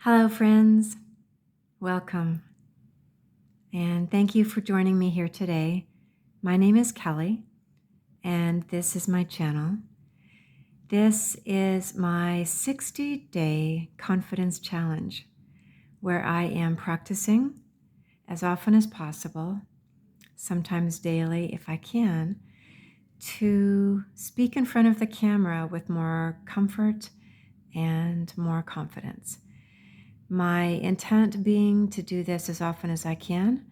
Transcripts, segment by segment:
Hello, friends. Welcome. And thank you for joining me here today. My name is Kelly, and this is my channel. This is my 60-day confidence challenge, where I am practicing as often as possible, sometimes daily if I can, to speak in front of the camera with more comfort and more confidence. My intent being to do this as often as I can,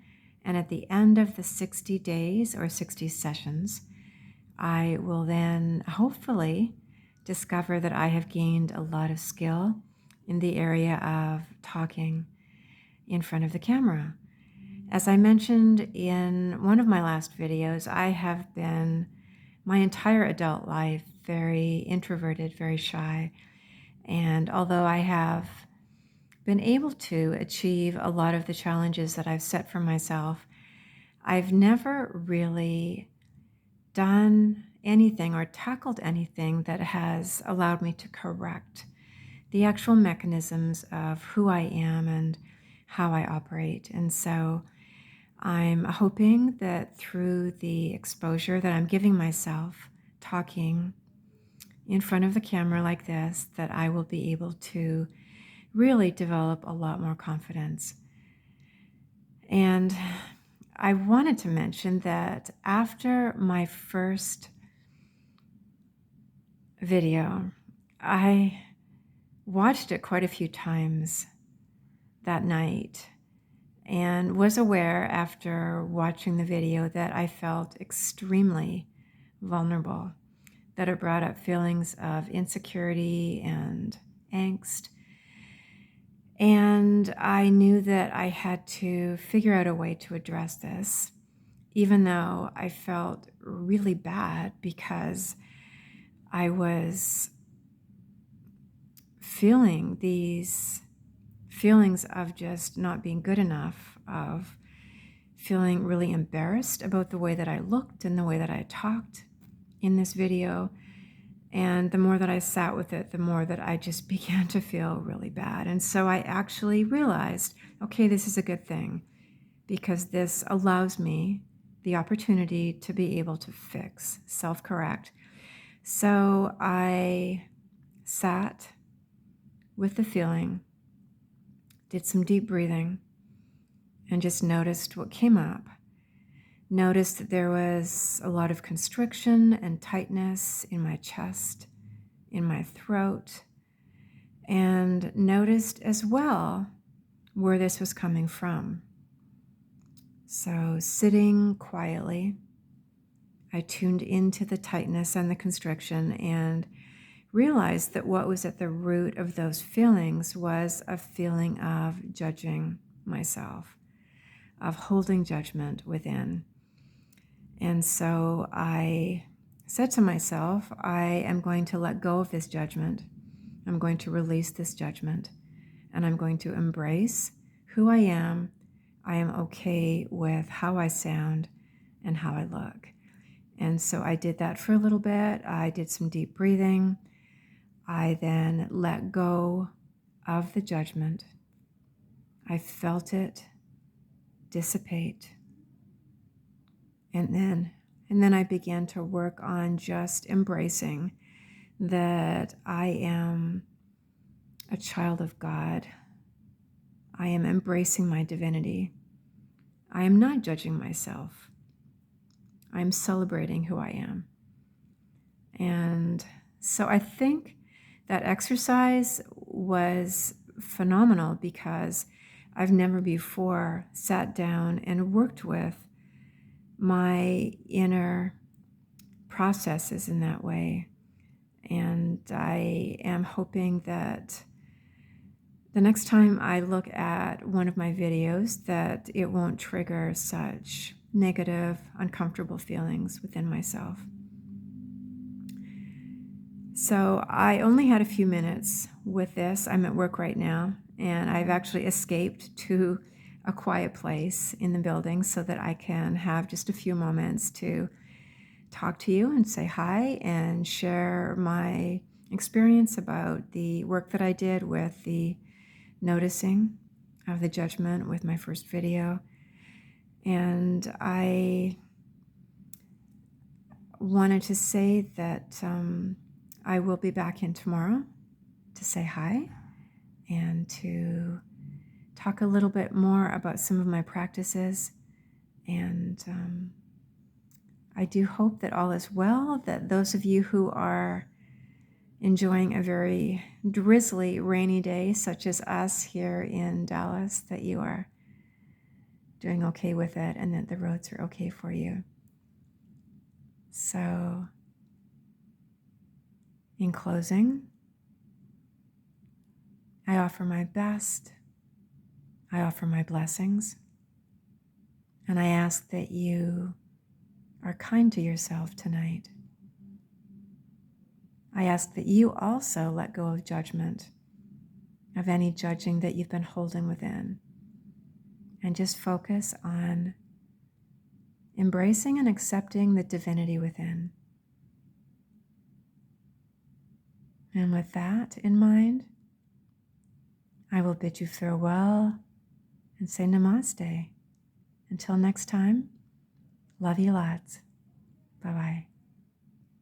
and at the end of the 60 days or 60 sessions, I will then hopefully discover that I have gained a lot of skill in the area of talking in front of the camera. As I mentioned in one of my last videos, I have been my entire adult life very introverted, very shy. And although I have been able to achieve a lot of the challenges that I've set for myself, I've never really done anything or tackled anything that has allowed me to correct the actual mechanisms of who I am and how I operate. And so I'm hoping that through the exposure that I'm giving myself talking in front of the camera like this, that I will be able to really develop a lot more confidence. And I wanted to mention that after my first video, I watched it quite a few times that night and was aware after watching the video that I felt extremely vulnerable, that it brought up feelings of insecurity and angst. And I knew that I had to figure out a way to address this, even though I felt really bad because I was feeling these feelings of just not being good enough, of feeling really embarrassed about the way that I looked and the way that I talked in this video. And the more that I sat with it, the more that I just began to feel really bad. And so I actually realized, okay, this is a good thing because this allows me the opportunity to be able to fix, self-correct. So I sat with the feeling, did some deep breathing, and just noticed what came up. Noticed that there was a lot of constriction and tightness in my chest, in my throat, and noticed as well where this was coming from. So sitting quietly, I tuned into the tightness and the constriction and realized that what was at the root of those feelings was a feeling of judging myself, of holding judgment within. And so I said to myself, I am going to let go of this judgment. I'm going to release this judgment, and I'm going to embrace who I am. I am okay with how I sound and how I look. And so I did that for a little bit. I did some deep breathing. I then let go of the judgment. I felt it dissipate. And then I began to work on just embracing that I am a child of God. I am embracing my divinity. I am not judging myself. I am celebrating who I am. And so I think that exercise was phenomenal because I've never before sat down and worked with my inner processes in that way. And I am hoping that the next time I look at one of my videos, that it won't trigger such negative, uncomfortable feelings within myself. So I only had a few minutes with this. I'm at work right now, and I've actually escaped to a quiet place in the building so that I can have just a few moments to talk to you and say hi and share my experience about the work that I did with the noticing of the judgment with my first video. And I wanted to say that I will be back in tomorrow to say hi and to talk a little bit more about some of my practices. And I do hope that all is well, that those of you who are enjoying a very drizzly, rainy day, such as us here in Dallas, that you are doing okay with it and that the roads are okay for you. So, in closing, I offer my best, I offer my blessings, and I ask that you are kind to yourself tonight. I ask that you also let go of judgment, of any judging that you've been holding within, and just focus on embracing and accepting the divinity within. And with that in mind, I will bid you farewell and say namaste. Until next time, love you lots. Bye-bye.